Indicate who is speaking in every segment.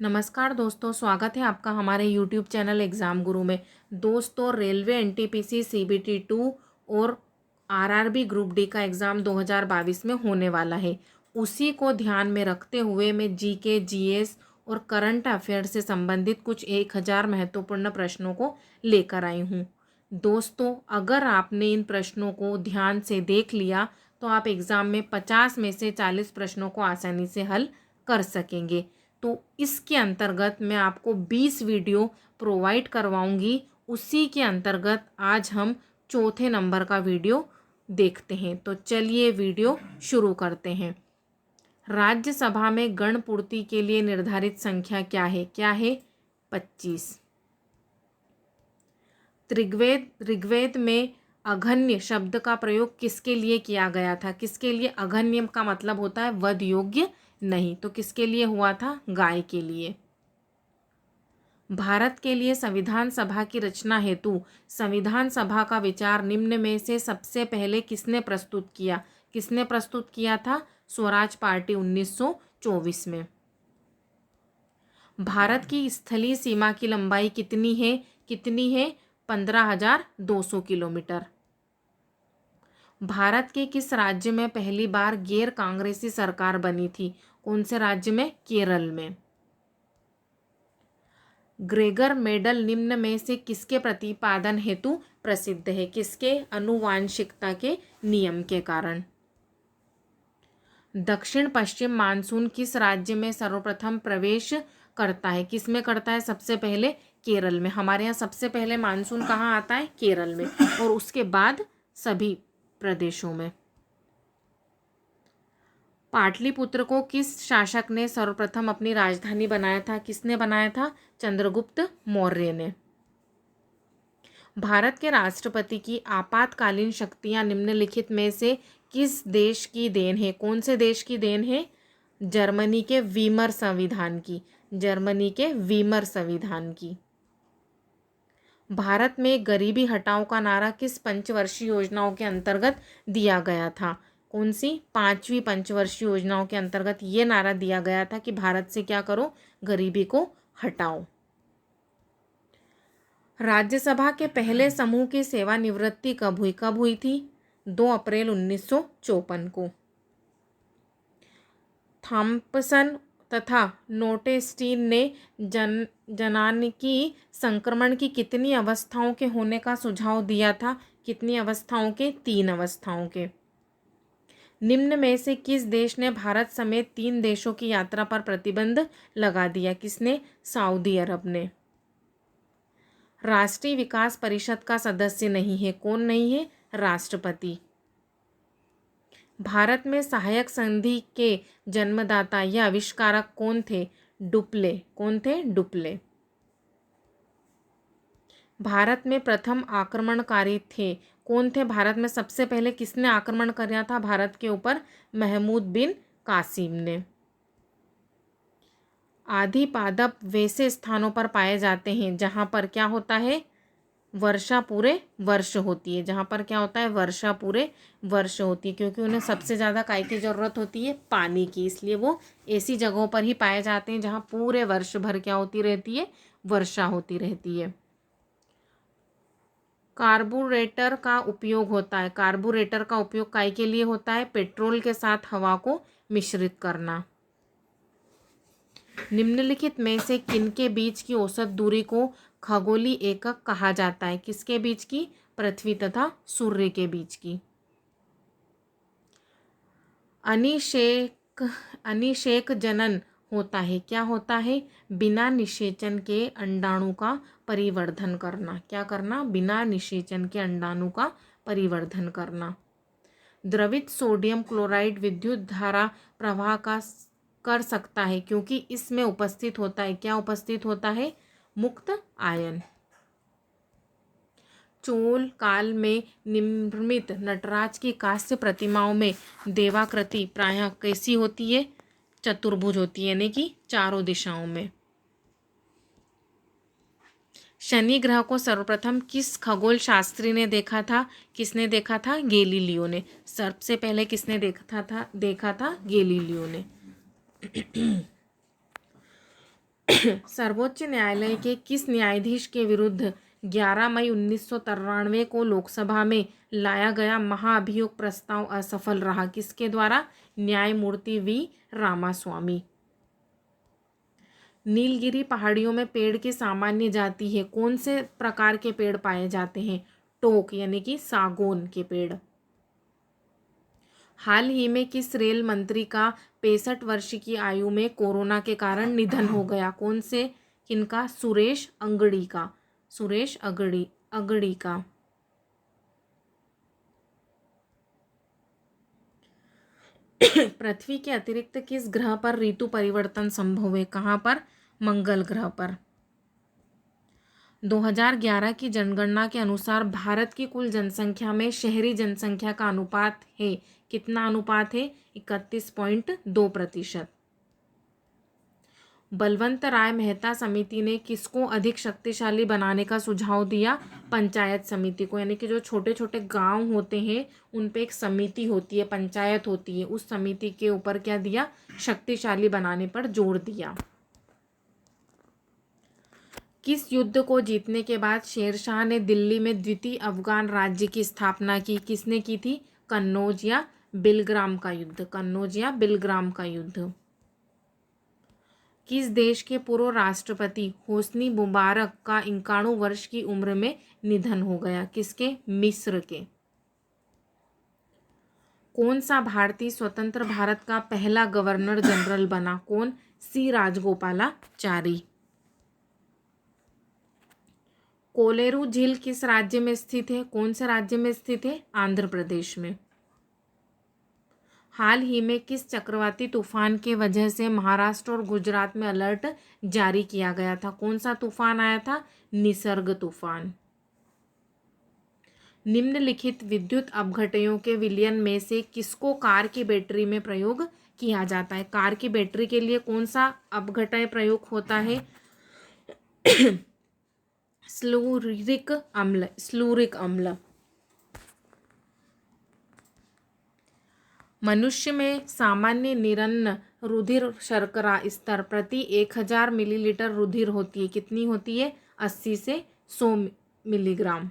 Speaker 1: नमस्कार दोस्तों, स्वागत है आपका हमारे यूट्यूब चैनल एग्ज़ाम गुरु में। दोस्तों, रेलवे एनटीपीसी सीबीटी 2 और आरआरबी ग्रुप डी का एग्ज़ाम 2022 में होने वाला है। उसी को ध्यान में रखते हुए मैं जीके, जीएस और करंट अफेयर से संबंधित कुछ 1000 महत्वपूर्ण प्रश्नों को लेकर आई हूँ। दोस्तों, अगर आपने इन प्रश्नों को ध्यान से देख लिया तो आप एग्ज़ाम में 50 में से 40 प्रश्नों को आसानी से हल कर सकेंगे। तो इसके अंतर्गत मैं आपको 20 वीडियो प्रोवाइड करवाऊंगी। उसी के अंतर्गत आज हम चौथे नंबर का वीडियो देखते हैं। तो चलिए वीडियो शुरू करते हैं। राज्यसभा में गण पूर्ति के लिए निर्धारित संख्या क्या है? 25। ऋग्वेद में अघन्य शब्द का प्रयोग किसके लिए किया गया था? किसके लिए? अघन्य का मतलब होता है वध योग्य नहीं, तो किसके लिए हुआ था? गाय के लिए। भारत के लिए संविधान सभा की रचना हेतु संविधान सभा का विचार निम्न में से सबसे पहले किसने प्रस्तुत किया? किसने प्रस्तुत किया था? स्वराज पार्टी 1924 में। भारत की स्थलीय सीमा की लंबाई कितनी है? 15,200 किलोमीटर। भारत के किस राज्य में पहली बार गैर कांग्रेसी सरकार बनी थी? कौन से राज्य में? केरल में। ग्रेगर मेडल निम्न में से किसके प्रतिपादन हेतु प्रसिद्ध है? किसके? आनुवांशिकता के नियम के कारण। दक्षिण पश्चिम मानसून किस राज्य में सर्वप्रथम प्रवेश करता है? किस में करता है सबसे पहले? केरल में। हमारे यहाँ सबसे पहले मानसून कहाँ आता है? केरल में, और उसके बाद सभी प्रदेशों में। पाटलिपुत्र को किस शासक ने सर्वप्रथम अपनी राजधानी बनाया था? किसने बनाया था? चंद्रगुप्त मौर्य ने। भारत के राष्ट्रपति की आपातकालीन शक्तियां निम्नलिखित में से किस देश की देन है? कौन से देश की देन है? जर्मनी के वीमर संविधान की। जर्मनी के वीमर संविधान की। भारत में गरीबी हटाओ का नारा किस पंचवर्षीय योजनाओं के अंतर्गत दिया गया था? कौन सी? 5वीं पंचवर्षीय योजनाओं के अंतर्गत ये नारा दिया गया था कि भारत से क्या करो? गरीबी को हटाओ। राज्यसभा के पहले समूह की सेवानिवृत्ति कब हुई? कब हुई थी? 2 अप्रैल 1954 को। थॉम्पसन तथा नोटेस्टीन ने जनानिकी संक्रमण की कितनी अवस्थाओं के होने का सुझाव दिया था? कितनी अवस्थाओं के? 3 अवस्थाओं के। निम्न में से किस देश ने भारत समेत 3 देशों की यात्रा पर प्रतिबंध लगा दिया? किसने? सऊदी अरब ने। राष्ट्रीय विकास परिषद का सदस्य नहीं है। कौन नहीं है? राष्ट्रपति। भारत में सहायक संधि के जन्मदाता या आविष्कारक कौन थे? डुप्ले। कौन थे? डुप्ले। भारत में प्रथम आक्रमणकारी थे। कौन थे? भारत में सबसे पहले किसने आक्रमण किया था भारत के ऊपर? महमूद बिन कासिम ने। आदि पादप वैसे स्थानों पर पाए जाते हैं जहाँ पर क्या होता है? वर्षा पूरे वर्ष होती है। जहाँ पर क्या होता है? वर्षा पूरे वर्ष होती है, क्योंकि उन्हें सबसे ज़्यादा काय की ज़रूरत होती है? पानी की। इसलिए वो ऐसी जगहों पर ही पाए जाते हैं जहाँ पूरे वर्ष भर क्या होती रहती है? वर्षा होती रहती है। कार्बोरेटर का उपयोग होता है। कार्बोरेटर का उपयोग काय के लिए होता है? पेट्रोल के साथ हवा को मिश्रित करना। निम्नलिखित में से किनके बीच की औसत दूरी को खगोलीय एकक कहा जाता है? किसके बीच की? पृथ्वी तथा सूर्य के बीच की। अनिषेक जनन होता है। क्या होता है? बिना निषेचन के अंडाणु का परिवर्धन करना। क्या करना? बिना निषेचन के अंडाणु का परिवर्धन करना। द्रवित सोडियम क्लोराइड विद्युत धारा प्रवाह का कर सकता है क्योंकि इसमें उपस्थित होता है। क्या उपस्थित होता है? मुक्त आयन। चोल काल में निर्मित नटराज की कांस्य प्रतिमाओं में देवाकृति प्रायः कैसी होती है? चतुर्भुज होती है, यानी कि चारों दिशाओं में। शनि ग्रह को सर्वप्रथम किस खगोल शास्त्री ने देखा था? किसने देखा था? गैलीलियो ने। सबसे पहले किसने देखा था? गैलीलियो ने। सर्वोच्च न्यायालय के किस न्यायाधीश के विरुद्ध 11 मई 1993 को लोकसभा में लाया गया महाभियोग प्रस्ताव असफल रहा? किसके द्वारा? न्यायमूर्ति वी रामास्वामी। नीलगिरी पहाड़ियों में पेड़ की सामान्य जाति है। कौन से प्रकार के पेड़ पाए जाते हैं? टोक यानी कि सागौन के पेड़। हाल ही में किस रेल मंत्री का 65 वर्ष की आयु में कोरोना के कारण निधन हो गया? कौन से? किनका? सुरेश अंगड़ी का। सुरेश अंगड़ी का। पृथ्वी के अतिरिक्त किस ग्रह पर ऋतु परिवर्तन संभव है? कहाँ पर? मंगल ग्रह पर। 2011 की जनगणना के अनुसार भारत की कुल जनसंख्या में शहरी जनसंख्या का अनुपात है। कितना अनुपात है? 31.2%। बलवंत राय मेहता समिति ने किसको अधिक शक्तिशाली बनाने का सुझाव दिया? पंचायत समिति को। यानी कि जो छोटे छोटे गांव होते हैं उन पे एक समिति होती है, पंचायत होती है, उस समिति के ऊपर क्या दिया? शक्तिशाली बनाने पर जोर दिया। किस युद्ध को जीतने के बाद शेरशाह ने दिल्ली में द्वितीय अफगान राज्य की स्थापना की? किसने की थी? कन्नौज या बिलग्राम का युद्ध। कन्नौज या बिलग्राम का युद्ध। किस देश के पूर्व राष्ट्रपति होस्नी मुबारक का 91 वर्ष की उम्र में निधन हो गया? किसके? मिस्र के। कौन सा भारतीय स्वतंत्र भारत का पहला गवर्नर जनरल बना? कौन? सी राजगोपालाचारी। कोलेरू झील किस राज्य में स्थित है? कौन से राज्य में स्थित है? आंध्र प्रदेश में। हाल ही में किस चक्रवाती तूफान के वजह से महाराष्ट्र और गुजरात में अलर्ट जारी किया गया था? कौन सा तूफान आया था? निसर्ग तूफान। निम्नलिखित विद्युत अपघटनों के विलयन में से किसको कार की बैटरी में प्रयोग किया जाता है? कार की बैटरी के लिए कौन सा अपघटन प्रयोग होता है? स्लूरिक अम्ल। मनुष्य में सामान्य निरन्न रुधिर शर्करा स्तर प्रति 1000 मिलीलीटर रुधिर होती है। कितनी होती है? 80 से 100 मिलीग्राम।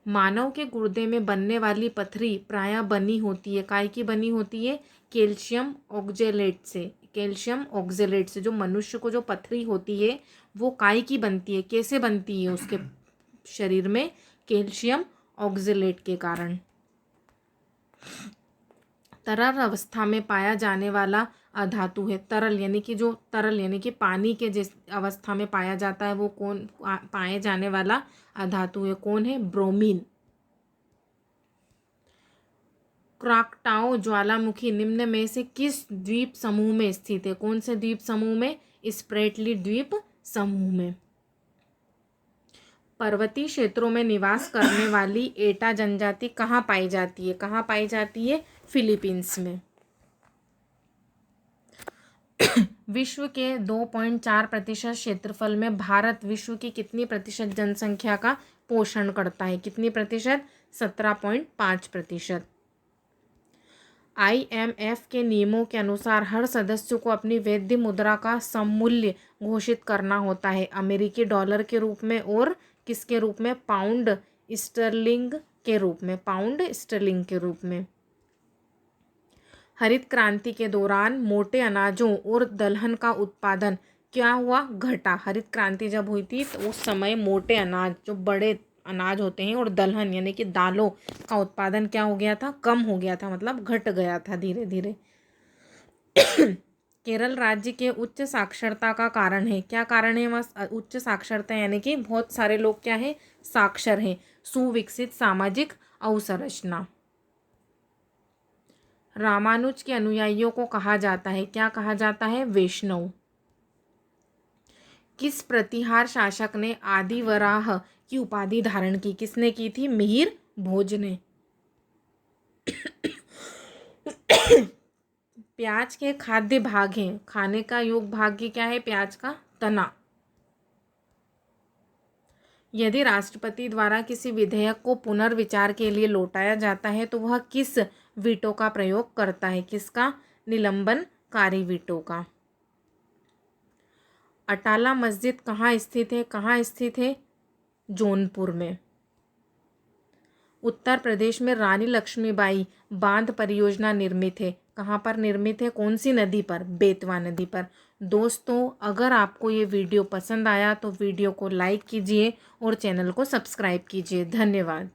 Speaker 1: मानव के गुर्दे में बनने वाली पथरी प्रायः बनी होती है, काय की बनी होती है? कैल्शियम ऑक्जेलेट से। कैल्शियम ऑक्जेलेट से जो मनुष्य को जो पथरी होती है वो काय की बनती है? कैसे बनती है उसके शरीर में? कैल्शियम ऑक्जेलेट के कारण। तरल अवस्था में पाया जाने वाला अधातु है। तरल यानी कि जो तरल यानी कि पानी के जिस अवस्था में पाया जाता है वो कौन पाए जाने वाला अधातु है? कौन है? ब्रोमीन। क्राकटाओ ज्वालामुखी निम्न में से किस द्वीप समूह में स्थित है? कौन से द्वीप समूह में? स्प्रेटली द्वीप समूह में। पर्वतीय क्षेत्रों में निवास करने वाली एटा जनजाति कहाँ पाई जाती है? कहाँ पाई जाती है? फिलीपींस में। विश्व के 2.4% क्षेत्रफल में भारत विश्व की कितनी प्रतिशत जनसंख्या का पोषण करता है? कितनी प्रतिशत? 17.5%। IMF के नियमों के अनुसार हर सदस्य को अपनी वैध मुद्रा का सममूल्य घोषित करना होता है। अमेरिकी डॉलर के रूप में और किसके रूप में? पाउंड स्टर्लिंग के रूप में। पाउंड स्टर्लिंग के रूप में। हरित क्रांति के दौरान मोटे अनाजों और दलहन का उत्पादन क्या हुआ? घटा। हरित क्रांति जब हुई थी तो उस समय मोटे अनाज जो बड़े अनाज होते हैं और दलहन यानी कि दालों का उत्पादन क्या हो गया था? कम हो गया था, मतलब घट गया था धीरे धीरे। केरल राज्य के उच्च साक्षरता का कारण है। क्या कारण है वहाँ? उच्च साक्षरता यानी कि बहुत सारे लोग क्या है? साक्षर हैं। सुविकसित सामाजिक अवसंरचना। रामानुज के अनुयायियों को कहा जाता है? क्या कहा जाता है? वैष्णव। किस प्रतिहार शासक ने आदिवराह की उपाधि धारण की? किसने की थी? मिहिर भोज ने। प्याज के खाद्य भाग हैं। खाने का योग्य भाग क्या है? प्याज का तना। यदि राष्ट्रपति द्वारा किसी विधेयक को पुनर्विचार के लिए लौटाया जाता है तो वह किस वीटो का प्रयोग करता है? किसका? निलंबनकारी वीटो का। अटाला मस्जिद कहाँ स्थित है? कहाँ स्थित है? जौनपुर में। उत्तर प्रदेश में रानी लक्ष्मीबाई बांध परियोजना निर्मित है। कहाँ पर निर्मित है? कौन सी नदी पर? बेतवा नदी पर। दोस्तों, अगर आपको ये वीडियो पसंद आया तो वीडियो को लाइक कीजिए और चैनल को सब्सक्राइब कीजिए। धन्यवाद।